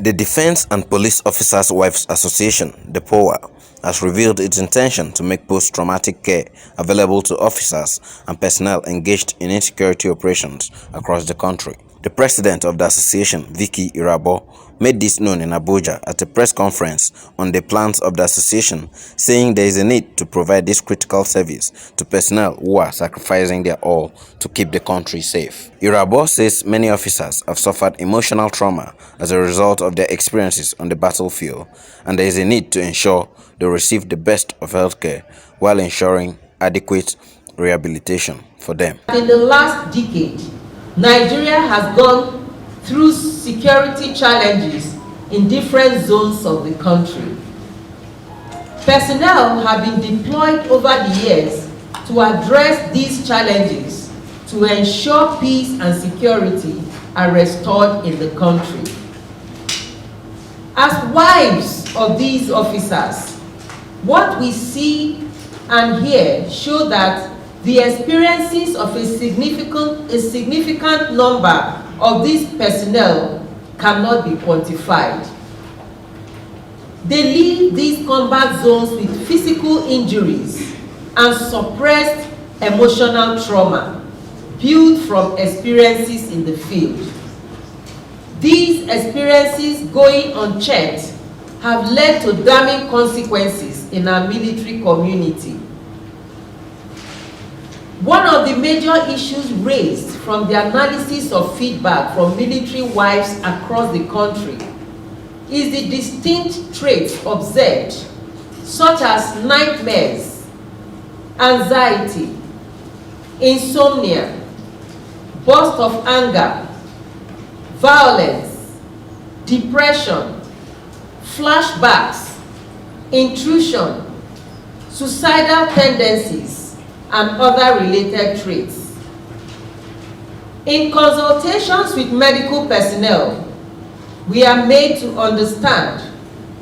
The Defense and Police Officers' Wives Association, DEPOWA, has revealed its intention to make post-traumatic care available to officers and personnel engaged in insecurity operations across the country. The president of the association, Vicky Irabor, made this known in Abuja at a press conference on the plans of the association, saying there is a need to provide this critical service to personnel who are sacrificing their all to keep the country safe. Irabor says many officers have suffered emotional trauma as a result of their experiences on the battlefield, and there is a need to ensure they receive the best of healthcare while ensuring adequate rehabilitation for them. In the last decade, Nigeria has gone through security challenges in different zones of the country. Personnel have been deployed over the years to address these challenges to ensure peace and security are restored in the country. As wives of these officers, what we see and hear show that the experiences of a significant number of these personnel cannot be quantified. They leave these combat zones with physical injuries and suppressed emotional trauma built from experiences in the field. These experiences going unchecked have led to damning consequences in our military community. One of the major issues raised from the analysis of feedback from military wives across the country is the distinct traits observed, such as nightmares, anxiety, insomnia, bursts of anger, violence, depression, flashbacks, intrusion, suicidal tendencies, and other related traits. In consultations with medical personnel, we are made to understand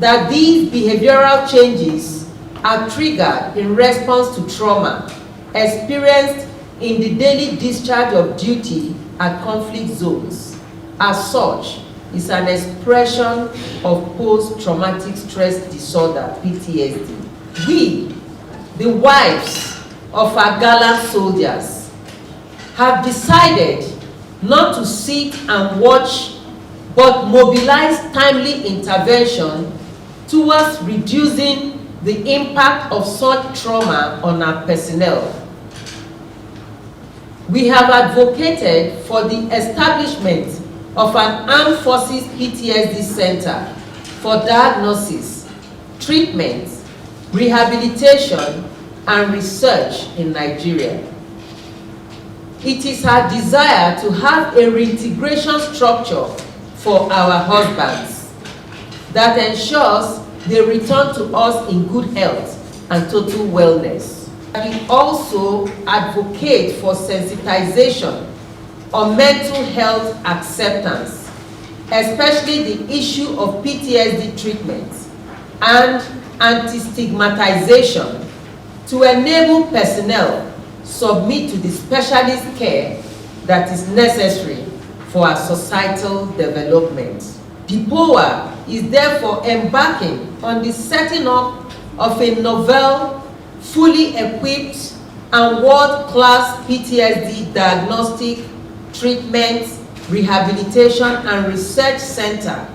that these behavioral changes are triggered in response to trauma experienced in the daily discharge of duty at conflict zones. As such, it's an expression of post-traumatic stress disorder, PTSD. We, the wives of our gallant soldiers, have decided not to sit and watch, but mobilize timely intervention towards reducing the impact of such trauma on our personnel. We have advocated for the establishment of an Armed Forces PTSD Center for diagnosis, treatment, rehabilitation, and research in Nigeria. It is our desire to have a reintegration structure for our husbands that ensures they return to us in good health and total wellness. We also advocate for sensitization on mental health acceptance, especially the issue of PTSD treatment and anti-stigmatization, to enable personnel submit to the specialist care that is necessary for our societal development. DEPOWA is therefore embarking on the setting up of a novel, fully equipped and world-class PTSD diagnostic, treatment, rehabilitation and research center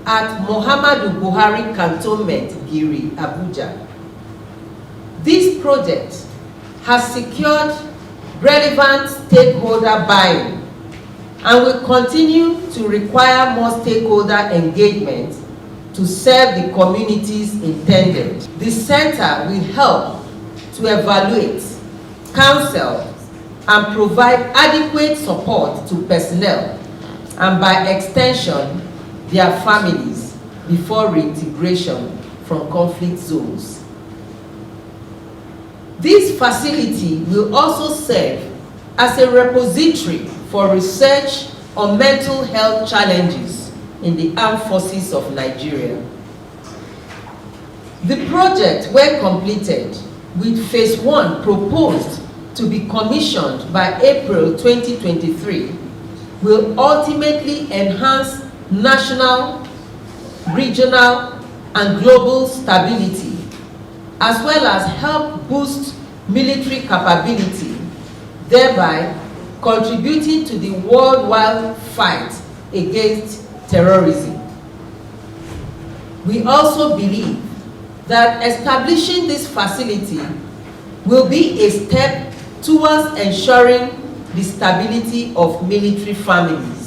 at Muhammadu Buhari Cantonment, Giri, Abuja. This project has secured relevant stakeholder buy-in and will continue to require more stakeholder engagement to serve the communities intended. The center will help to evaluate, counsel, and provide adequate support to personnel and by extension their families before reintegration from conflict zones. This facility will also serve as a repository for research on mental health challenges in the armed forces of Nigeria. The project, when completed, with phase 1 proposed to be commissioned by April 2023, will ultimately enhance national regional and global stability, as well as help boost military capability, thereby contributing to the worldwide fight against terrorism. We also believe that establishing this facility will be a step towards ensuring the stability of military families.